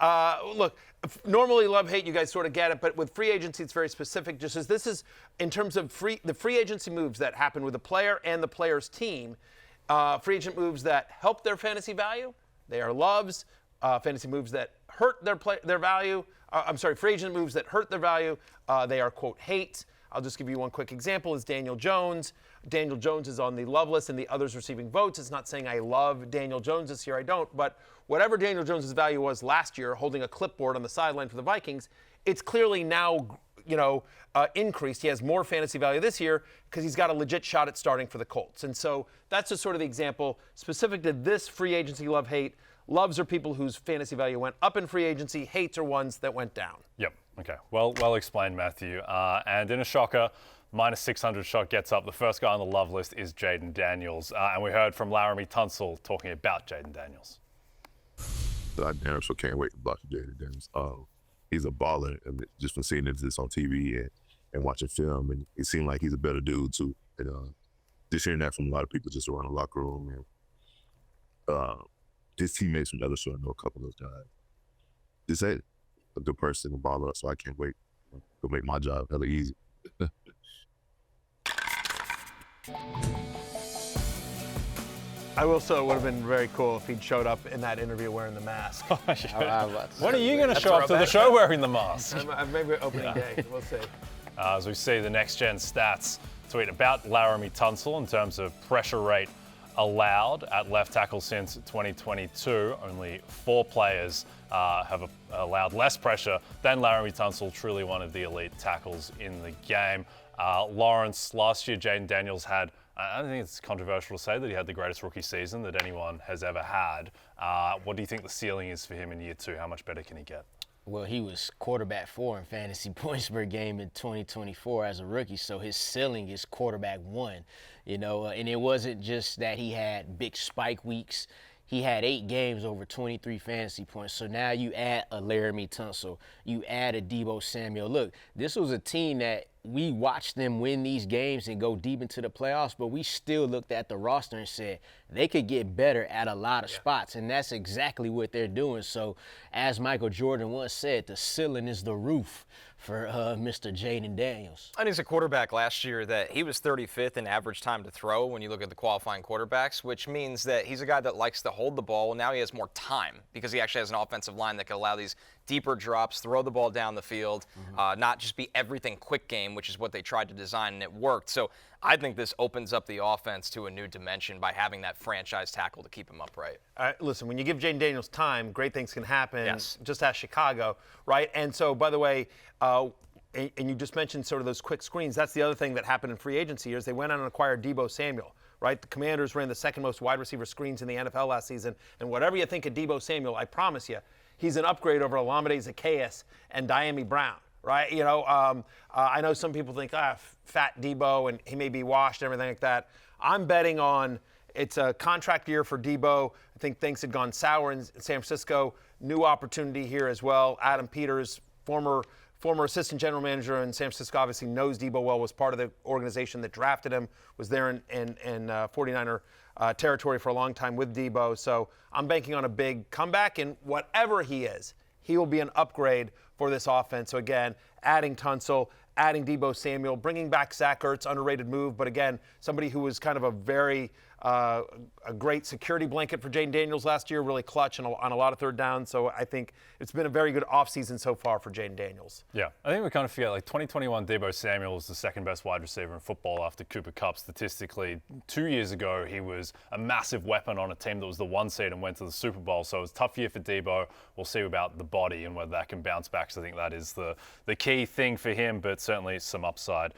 Look, normally love-hate, you guys sort of get it, but with free agency, it's very specific. Just as this is, in terms of the free agency moves that happen with the player and the player's team, free agent moves that help their fantasy value, they are loves. Fantasy moves that hurt their value. Free agent moves that hurt their value, they are, quote, hate. I'll just give you one quick example is Daniel Jones. Daniel Jones is on the love list and the others receiving votes. It's not saying I love Daniel Jones this year. I don't. But whatever Daniel Jones' value was last year, holding a clipboard on the sideline for the Vikings, it's clearly now, increased. He has more fantasy value this year because he's got a legit shot at starting for the Colts. And so that's just sort of the example specific to this free agency love-hate. Loves are people whose fantasy value went up in free agency. Hates are ones that went down. Yep. Okay. Well explained, Matthew. And in a shocker, minus 600 shot gets up. The first guy on the love list is Jayden Daniels. And we heard from Laremy Tunsil talking about Jayden Daniels. I damn sure can't wait to watch Jayden Daniels. He's a baller, and just from seeing this on TV and watching film, and it seemed like he's a better dude too. And just hearing that from a lot of people just around the locker room, and his teammates from the other show, I know a couple of those guys. Just a good person, a baller, so I can't wait to make my job hella easy. I will say it would have been very cool if he'd showed up in that interview wearing the mask. When are you going to show up to the show wearing the mask? Maybe opening day. We'll see. As we see the Next Gen Stats tweet about Laremy Tunsil in terms of pressure rate allowed at left tackle since 2022. Only 4 players have allowed less pressure than Laremy Tunsil, truly one of the elite tackles in the game. Lawrence, last year Jayden Daniels had, I don't think it's controversial to say that he had the greatest rookie season that anyone has ever had. What do you think the ceiling is for him in year 2? How much better can he get? Well, he was quarterback 4 in fantasy points per game in 2024 as a rookie, so his ceiling is quarterback 1, and it wasn't just that he had big spike weeks. He had 8 games over 23 fantasy points. So now you add a Laremy Tunsil, you add a Deebo Samuel. Look, this was a team that we watched them win these games and go deep into the playoffs, but we still looked at the roster and said they could get better at a lot of spots, and that's exactly what they're doing. So as Michael Jordan once said, the ceiling is the roof for Mr. Jayden Daniels. And he's a quarterback last year that he was 35th in average time to throw when you look at the qualifying quarterbacks, which means that he's a guy that likes to hold the ball. Well, now he has more time because he actually has an offensive line that can allow these deeper drops, throw the ball down the field, not just be everything quick game, which is what they tried to design, and it worked. So I think this opens up the offense to a new dimension by having that franchise tackle to keep him upright. Listen, when you give Jayden Daniels time, great things can happen. Yes. Just ask Chicago, right? And so, by the way, and you just mentioned sort of those quick screens. That's the other thing that happened in free agency years. They went out and acquired Deebo Samuel, right? The Commanders ran the second most wide receiver screens in the NFL last season. And whatever you think of Deebo Samuel, I promise you, he's an upgrade over Olamide Zaccheaus and Diami Brown, right? I know some people think, fat Deebo, and he may be washed and everything like that. I'm betting on it's a contract year for Deebo. I think things had gone sour in San Francisco. New opportunity here as well. Adam Peters, former assistant general manager in San Francisco, obviously knows Deebo well, was part of the organization that drafted him, was there in 49er territory for a long time with Deebo. So I'm banking on a big comeback, and whatever he is, he will be an upgrade for this offense. So again, adding Tunsil, adding Deebo Samuel, bringing back Zach Ertz, underrated move, but again, somebody who was kind of a great security blanket for Jayden Daniels last year, really clutch on a lot of third downs. So I think it's been a very good offseason so far for Jayden Daniels. Yeah, I think we kind of forget, 2021 Deebo Samuel was the second best wide receiver in football after Cooper Kupp statistically. 2 years ago, he was a massive weapon on a team that was the 1 seed and went to the Super Bowl. So it was a tough year for Deebo. We'll see about the body and whether that can bounce back. So I think that is the key thing for him, but certainly some upside.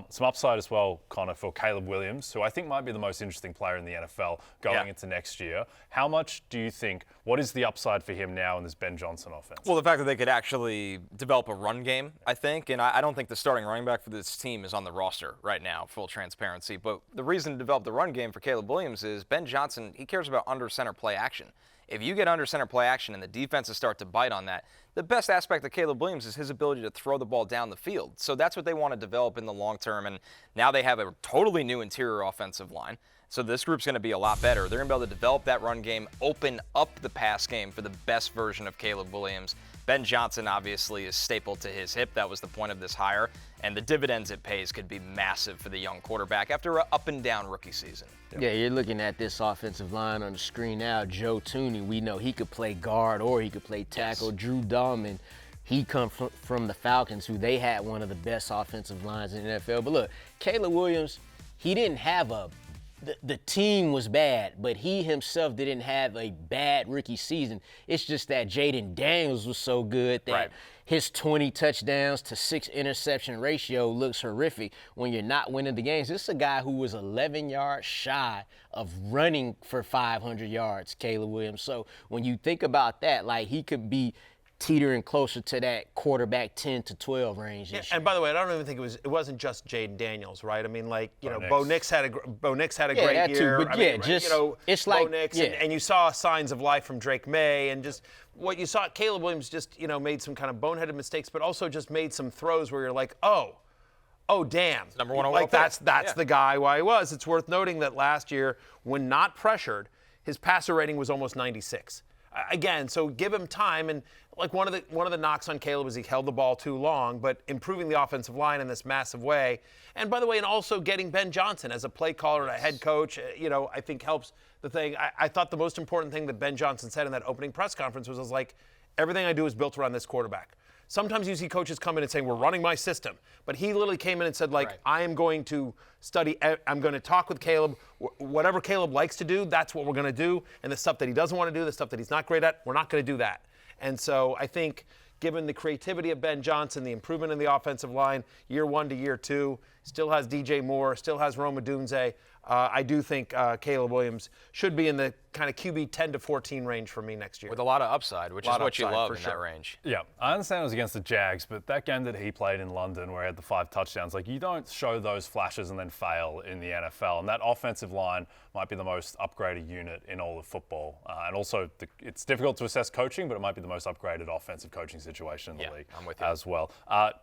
Some upside as well, Connor, for Caleb Williams, who I think might be the most interesting player in the NFL going into next year. How much do you think, what is the upside for him now in this Ben Johnson offense? Well, the fact that they could actually develop a run game, I think, and I don't think the starting running back for this team is on the roster right now, full transparency. But the reason to develop the run game for Caleb Williams is Ben Johnson, he cares about under center play action. If you get under center play action and the defenses start to bite on that, the best aspect of Caleb Williams is his ability to throw the ball down the field. So that's what they want to develop in the long term. And now they have a totally new interior offensive line. So this group's going to be a lot better. They're going to be able to develop that run game, open up the pass game for the best version of Caleb Williams. Ben Johnson obviously is stapled to his hip. That was the point of this hire. And the dividends it pays could be massive for the young quarterback after an up-and-down rookie season. Yeah, you're looking at this offensive line on the screen now. Joe Tooney, we know he could play guard or he could play tackle. Yes. Drew Dahlman, he come from the Falcons, who they had one of the best offensive lines in the NFL. But look, Caleb Williams, he didn't have the team was bad, but he himself didn't have a bad rookie season. It's just that Jayden Daniels was so good that his 20 touchdowns to 6 interception ratio looks horrific when you're not winning the games. This is a guy who was 11 yards shy of running for 500 yards, Caleb Williams. So when you think about that, like, he could be teetering closer to that quarterback 10 to 12 range. Yeah, and by the way, I don't even think it wasn't just Jayden Daniels, right? I mean, like, you know, Bo Nix had a great year. Too, but you know, it's Bo like Nix, and you saw signs of life from Drake May, and just what you saw, Caleb Williams just, you know, made some kind of boneheaded mistakes, but also just made some throws where you're like, oh damn, number one overall like that's the guy why he was. It's worth noting that last year, when not pressured, his passer rating was almost 96. Again, so give him time, and like one of the knocks on Caleb is he held the ball too long, but improving the offensive line in this massive way. And by the way, and also getting Ben Johnson as a play caller and a head coach, you know, I think helps the thing. I thought the most important thing that Ben Johnson said in that opening press conference was like, everything I do is built around this quarterback. Sometimes you see coaches come in and saying, we're running my system. But he literally came in and said, like, I am going to study, I'm going to talk with Caleb. Whatever Caleb likes to do, that's what we're going to do. And the stuff that he doesn't want to do, the stuff that he's not great at, we're not going to do that. And so I think given the creativity of Ben Johnson, the improvement in the offensive line, year 1 to year 2, still has DJ Moore, still has Rome Odunze. I do think Caleb Williams should be in the kind of QB 10 to 14 range for me next year. With a lot of upside, which is what you love in that range. Yeah, I understand it was against the Jags, but that game that he played in London where he had the 5 touchdowns, like, you don't show those flashes and then fail in the NFL. And that offensive line might be the most upgraded unit in all of football. And also, it's difficult to assess coaching, but it might be the most upgraded offensive coaching situation in the league I'm with you. as well.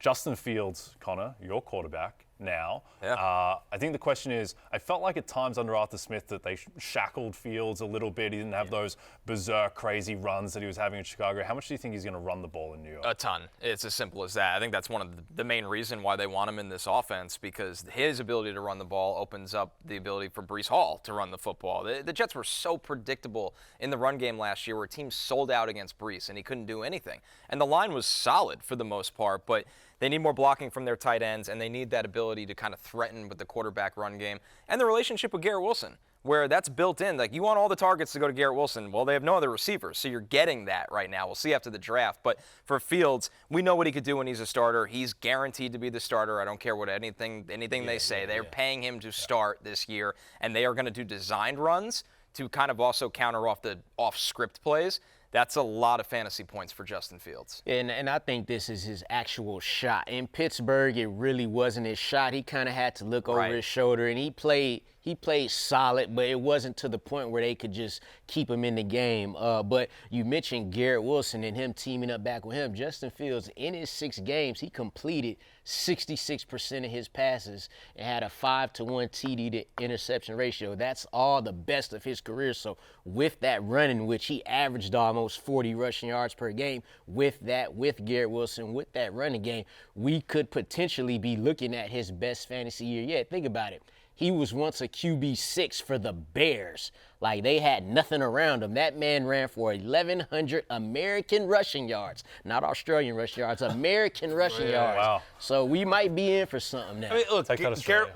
Justin Fields, Connor, your quarterback now. I think the question is, I felt like at times under Arthur Smith that they shackled Fields a little bit. He didn't have those berserk, crazy runs that he was having in Chicago. How much do you think he's going to run the ball in New York? A ton. It's as simple as that. I think that's one of the main reason why they want him in this offense, because his ability to run the ball opens up the ability for Breece Hall to run the football. The Jets were so predictable in the run game last year where teams sold out against Breece and he couldn't do anything. And the line was solid for the most part, but they need more blocking from their tight ends, and they need that ability to kind of threaten with the quarterback run game. And the relationship with Garrett Wilson, where that's built in. Like, you want all the targets to go to Garrett Wilson. Well, they have no other receivers, so you're getting that right now. We'll see after the draft. But for Fields, we know what he could do when he's a starter. He's guaranteed to be the starter. I don't care what anything they say. They're paying him to start this year, and they are going to do designed runs to kind of also counter off the off-script plays. That's a lot of fantasy points for Justin Fields. And I think this is his actual shot. In Pittsburgh, it really wasn't his shot. He kind of had to look over his shoulder, and he played solid, but it wasn't to the point where they could just keep him in the game. But you mentioned Garrett Wilson and him teaming up back with him. Justin Fields, in his 6 games, he completed 66% of his passes and had a 5-to-1 TD to interception ratio. That's all the best of his career. So with that running, which he averaged almost 40 rushing yards per game, with Garrett Wilson, with that running game, we could potentially be looking at his best fantasy year yet. Think about it. He was once a QB 6 for the Bears. Like, they had nothing around him. That man ran for 1,100 American rushing yards. Not Australian rushing yards, American rushing yards. Wow. So we might be in for something now. I mean, look,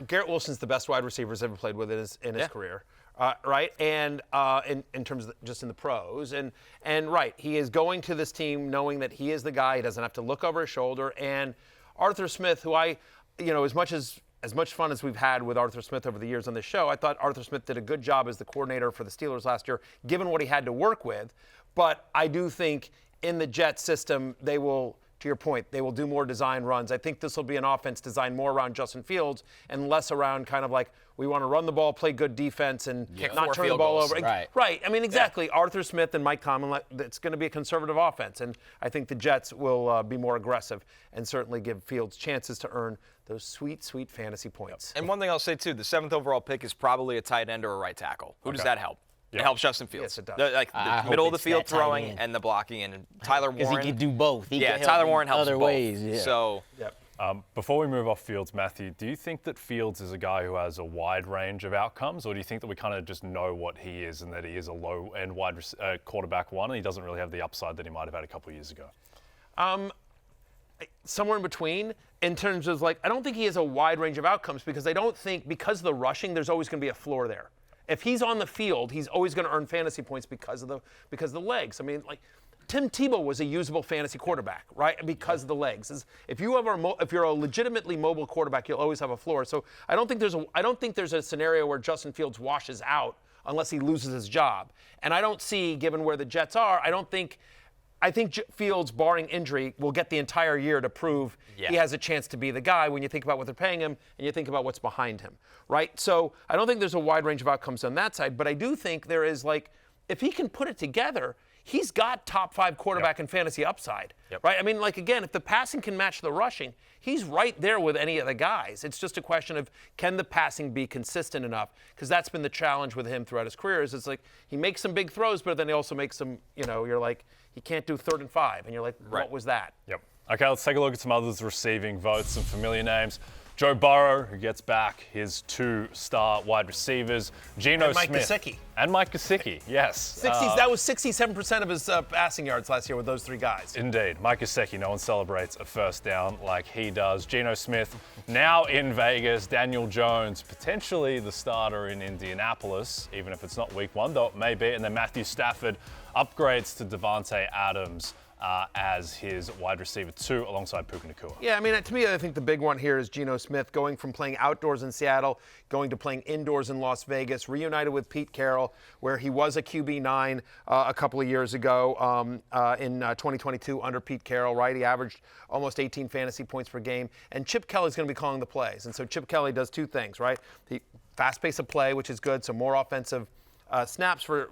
Garrett Wilson's the best wide receiver he's ever played with in his career. Right, and in terms of just in the pros, and right, he is going to this team knowing that he is the guy. He doesn't have to look over his shoulder. And Arthur Smith, who as much fun as we've had with Arthur Smith over the years on this show, I thought Arthur Smith did a good job as the coordinator for the Steelers last year, given what he had to work with. But I do think in the Jets system, they will to your point, they will do more design runs. I think this will be an offense designed more around Justin Fields and less around kind of like, we want to run the ball, play good defense, and not turn the ball over. Right. I mean, exactly. Yeah. Arthur Smith and Mike Tomlin, it's going to be a conservative offense. And I think the Jets will be more aggressive and certainly give Fields chances to earn those sweet, sweet fantasy points. And one thing I'll say, too, the 7th overall pick is probably a tight end or a right tackle. Who does that help? It helps Justin Fields. Yes, it does. The middle of the field throwing and the blocking. And Tyler Warren. Because he can do both. He can Tyler Warren helps other both. ways. Yeah. So, before we move off Fields, Matthew, do you think that Fields is a guy who has a wide range of outcomes, or do you think that we kind of just know what he is and that he is a low-end quarterback one and he doesn't really have the upside that he might have had a couple of years ago? Somewhere in between, in terms of like, I don't think he has a wide range of outcomes because I don't think because of the rushing, there's always going to be a floor there. If he's on the field, he's always going to earn fantasy points because of the legs. I mean, like Tim Tebow was a usable fantasy quarterback, right? Because of the legs. If you're a legitimately mobile quarterback, you'll always have a floor. So I don't think there's a scenario where Justin Fields washes out unless he loses his job. And I don't see, given where the Jets are, I think Fields, barring injury, will get the entire year to prove he has a chance to be the guy when you think about what they're paying him and you think about what's behind him, right? So I don't think there's a wide range of outcomes on that side, but I do think there is, like, if he can put it together, he's got top 5 quarterback and fantasy upside, right? I mean, like, again, if the passing can match the rushing, he's right there with any of the guys. It's just a question of, can the passing be consistent enough? Because that's been the challenge with him throughout his career is it's like he makes some big throws, but then he also makes some, you're like, he can't do 3rd and 5. And you're like, what was that? Yep. Okay, let's take a look at some others receiving votes, some familiar names. Joe Burrow, who gets back his 2-star wide receivers. Geno Smith. And Mike Gesicki, yes. That was 67% of his passing yards last year with those 3 guys. Indeed. Mike Gesicki, no one celebrates a first down like he does. Geno Smith, now in Vegas. Daniel Jones, potentially the starter in Indianapolis, even if it's not week 1, though it may be. And then Matthew Stafford upgrades to Devontae Adams as his wide receiver 2 alongside Puka Nacua. Yeah, I mean, to me, I think the big one here is Geno Smith going from playing outdoors in Seattle, going to playing indoors in Las Vegas, reunited with Pete Carroll, where he was a QB9 a couple of years ago in 2022 under Pete Carroll, right? He averaged almost 18 fantasy points per game. And Chip Kelly's going to be calling the plays. And so Chip Kelly does 2 things, right? The fast pace of play, which is good, so more offensive snaps for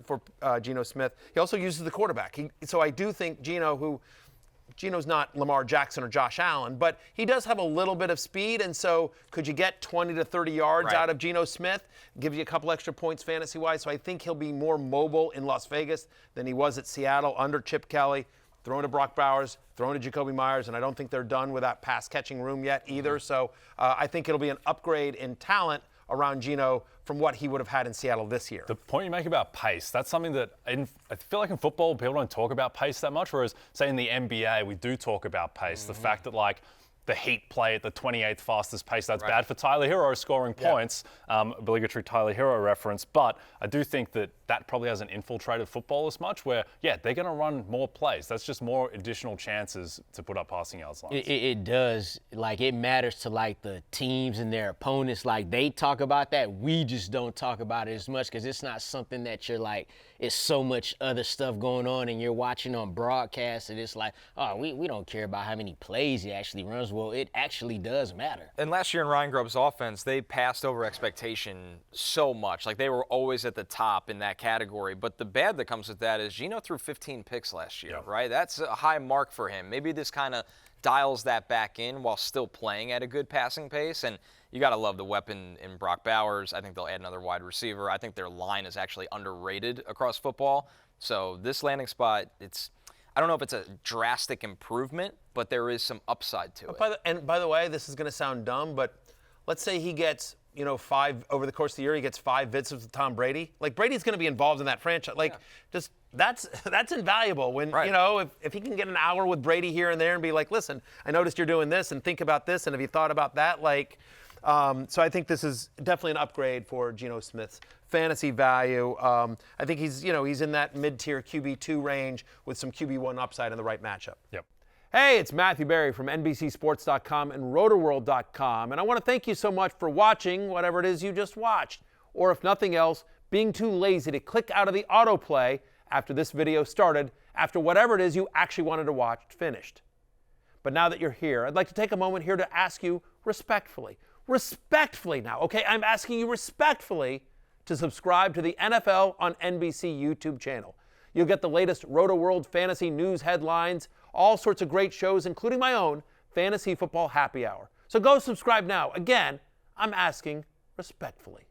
Geno Smith. He also uses the quarterback. So I do think Geno's not Lamar Jackson or Josh Allen, but he does have a little bit of speed, and so could you get 20 to 30 yards out of Geno Smith? Give you a couple extra points fantasy-wise. So I think he'll be more mobile in Las Vegas than he was at Seattle under Chip Kelly, throwing to Brock Bowers, throwing to Jacoby Myers, and I don't think they're done with that pass-catching room yet either. So I think it'll be an upgrade in talent around Geno from what he would have had in Seattle this year. The point you make about pace, that's something that I feel like in football, people don't talk about pace that much, whereas, say, in the NBA, we do talk about pace. The fact that, like, the Heat play at the 28th fastest pace. That's bad for Tyler Hero scoring points, obligatory Tyler Hero reference. But I do think that probably hasn't infiltrated football as much where, they're going to run more plays. That's just more additional chances to put up passing yards lines. It does. Like, it matters to, like, the teams and their opponents. Like, they talk about that. We just don't talk about it as much because it's not something that you're like, it's so much other stuff going on and you're watching on broadcast and it's like, oh, we don't care about how many plays he actually runs. Well, it actually does matter. And last year in Ryan Grubb's offense, they passed over expectation so much. Like, they were always at the top in that category. But the bad that comes with that is Geno threw 15 picks last year, right? That's a high mark for him. Maybe this kind of dials that back in while still playing at a good passing pace. And you got to love the weapon in Brock Bowers. I think they'll add another wide receiver. I think their line is actually underrated across football. So this landing spot, I don't know if it's a drastic improvement, but there is some upside to it. And by the way, this is going to sound dumb, but let's say he gets, 5 over the course of the year, he gets 5 visits with Tom Brady. Like, Brady's going to be involved in that franchise. Like, just that's invaluable when, if he can get an hour with Brady here and there and be like, listen, I noticed you're doing this and think about this, and have you thought about that? Like, so I think this is definitely an upgrade for Geno Smith's fantasy value. I think he's in that mid-tier QB2 range with some QB1 upside in the right matchup. Yep. Hey, it's Matthew Berry from NBCSports.com and RotoWorld.com, and I want to thank you so much for watching whatever it is you just watched, or if nothing else, being too lazy to click out of the autoplay after this video started, after whatever it is you actually wanted to watch finished. But now that you're here, I'd like to take a moment here to ask you respectfully now, okay? I'm asking you respectfully to subscribe to the NFL on NBC YouTube channel. You'll get the latest Roto-World fantasy news headlines, all sorts of great shows, including my own Fantasy Football Happy Hour. So go subscribe now. Again, I'm asking respectfully.